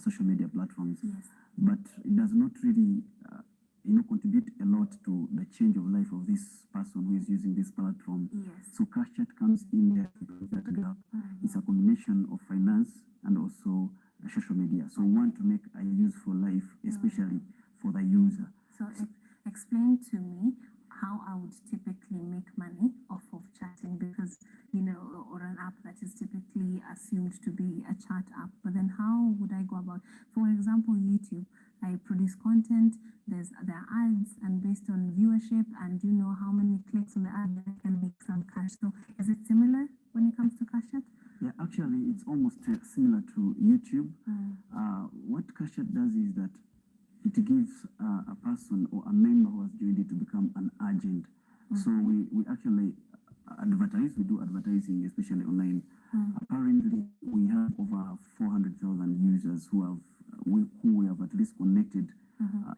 social media platforms. Yes. But it does not really contribute a lot to the change of life of this person who is using this platform. Yes. So cash chat comes in there to bridge that gap. It's a combination of finance and also social media. So we want to make a useful life, especially for the user. So explain to me how I would typically make money off of chatting, because or an app that is typically assumed to be a chat app. But then how would I go about, for example, YouTube? I produce content, there are ads, and based on viewership and how many clicks on the ad, I can make some cash. So is it similar when it comes to cash chat? Yeah, actually, it's almost similar to YouTube. What cash chat does is that it gives a person or a member who has joined it to become an agent. So we actually advertise, we do advertising, especially online. Apparently, we have over 400,000 users who we have at least connected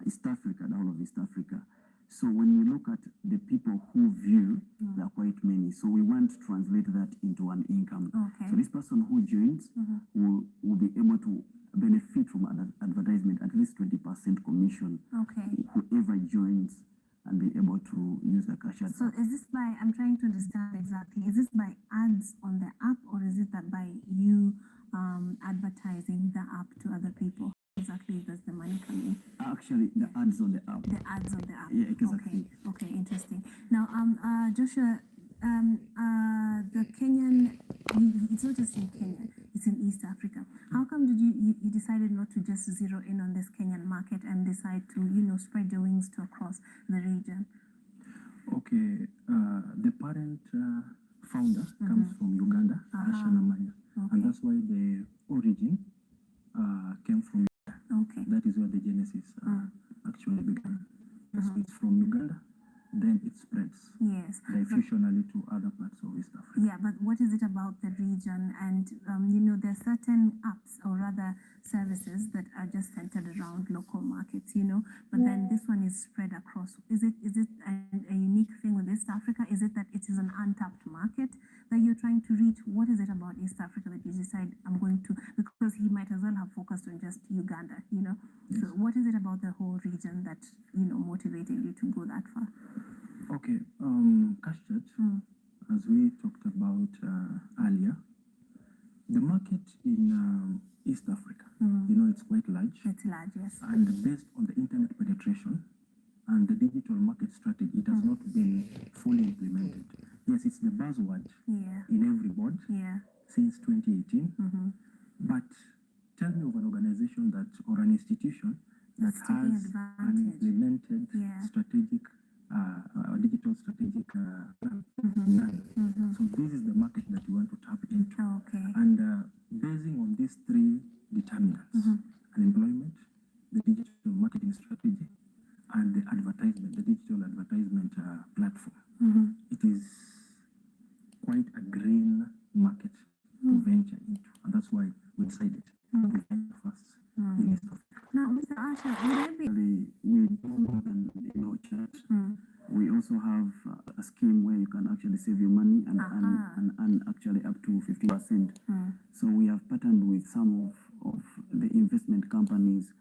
East Africa, the whole of East Africa. So when we look at the people who view, there are quite many. So we want to translate that into an income. Okay. So this person who joins will be able to benefit from an advertisement, at least 20% commission. Okay. Whoever joins and be able to use the cash ad. So is this by, I'm trying to understand exactly, is this by ads on the app, or is it that by you advertising the app to other people? Exactly, does the money come in? Actually, the ads on the app. The ads on the app. Yeah, exactly. Okay, interesting. Now, Joshua, the Kenyan, it's not just in Kenya, it's in East Africa. How come did you decided not to just zero in on this Kenyan market and decide to, spread your wings to across the region? Okay, the parent founder comes from Uganda, Ashanamanya, and that's why the origin came from Uganda. Okay. That is where the genesis actually began. So it's from Uganda, then it spreads. Yes. Diffusionally to other parts of East Africa. Yeah, but what is it about the region? And there are certain apps or rather services that are just centered around local markets, but then this one is spread across. Is it a unique thing with East Africa? Is it that it is an untapped market that you're trying to reach? What is it about East Africa that you decide I'm going to, because he might as well have focused on just Uganda, Yes. So what is it about the whole region that, motivated you to go that far? Okay, cash chat, as we talked about earlier, the market in East Africa, it's quite large. It's large, yes. And based on the internet penetration and the digital market strategy, it has not been fully implemented. Yes, it's the buzzword in every board since 2018. But tell me of an organization or an institution that has an implemented strategic digital strategic plan. So this is the market that you want to tap into. Okay. And basing on these three determinants, unemployment, the digital marketing strategy, and the digital advertisement platform, it is quite a green market to venture into. And that's why we decided to venture first in East Africa. Now, Mr. Asha, we do more than chat. We also have a scheme where you can actually save your money and actually up to 50%. So we have partnered with some of the investment companies.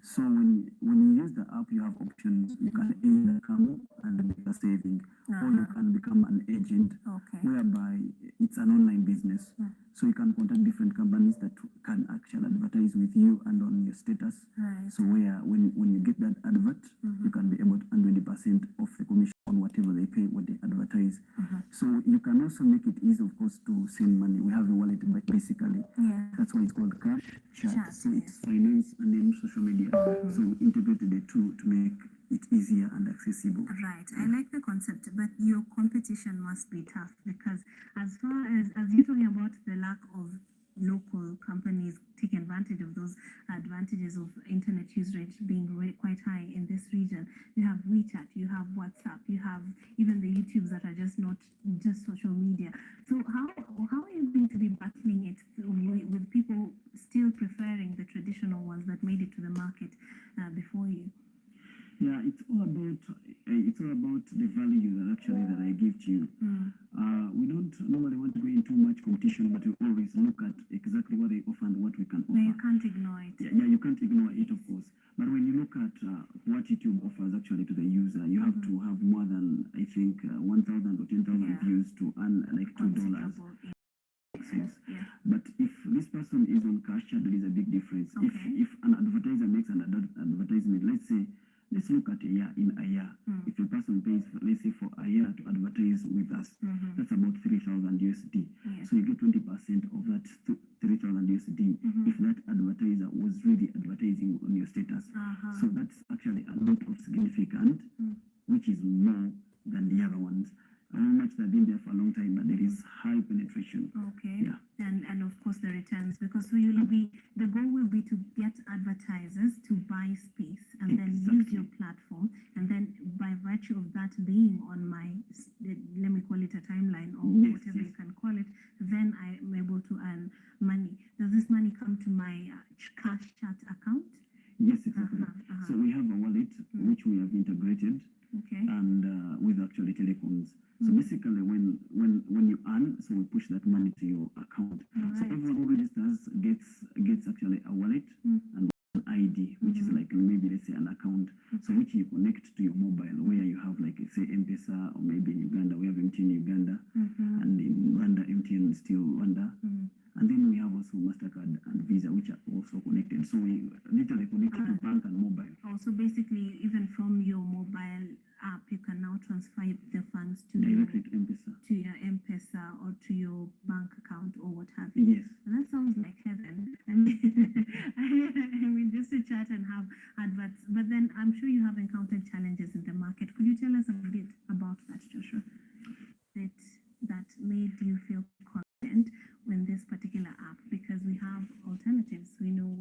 So when you use the app, you have options. You can either come and make a saving, or you can become an agent, whereby it's an online business. So you can contact different companies that can actually advertise with you and on your status. So when you get that advert, you can be able to earn 20% of the commission on whatever they pay when they advertise. So you can also make it easy, of course, to send money. We have a wallet, but basically that's why it's called cash chat. So it's finance and then social media. So we integrated the two to make it easier and accessible. Right. I like the concept, but your competition must be tough, because as far as you're talking about the lack of local companies take advantage of those advantages of internet use rate being quite high in this region. You have WeChat, you have WhatsApp, you have even the YouTubes that are just not just social media. So how are you going to be battling it with people still preferring the traditional ones that made it to the market before you? Yeah, it's all about the value that I give to you. We don't normally want to go into much competition, but we always look at exactly what they offer and what we can offer. No, you can't ignore it. Yeah, you can't ignore it, of course. But when you look at what YouTube offers actually to the user, you have to have more than, I think, 1,000 or 10,000 views to earn like $2. Yeah. But if this person is on cash chat, there is a big difference. If an advertiser makes an advertisement, let's look at a year. In a year, if a person pays, let's say for a year to advertise with us, that's about 3,000 USD. So you get 20% of that 3,000 USD if that advertiser was really advertising on your status. So that's actually a lot of significant, which is more than the other ones. How much they've been there for a long time, but there is high penetration. Okay. Yeah. And of course the returns, because the goal will be to get advertisers to buy space and then use your platform, and then by virtue of that being on my, let me call it a timeline or whatever you can call it, then I am able to earn money. Does this money come to my cash chat account? Yes, exactly. So we have a wallet which we have integrated. Okay. And with actually telecoms. So basically, when you earn, so we push that money to your account. So everyone who registers gets actually a wallet and an ID, which is like maybe let's say an account, so which you connect to your mobile, where you have like say M-Pesa, or maybe in Uganda we have MTN Uganda, and in Rwanda MTN is still Rwanda. And then we have also MasterCard and Visa, which are also connected. So we literally connected to bank and mobile. Also, basically, even from your mobile app, you can now transfer the funds to directly to M-Pesa. To your M-Pesa or to your bank account or what have you. Yes. And that sounds like heaven. I mean, just to chat and have adverts. But then I'm sure you have encountered challenges in the market. Could you tell us a bit about that, Joshua? That made you feel confident in this particular app, because we have alternatives. We know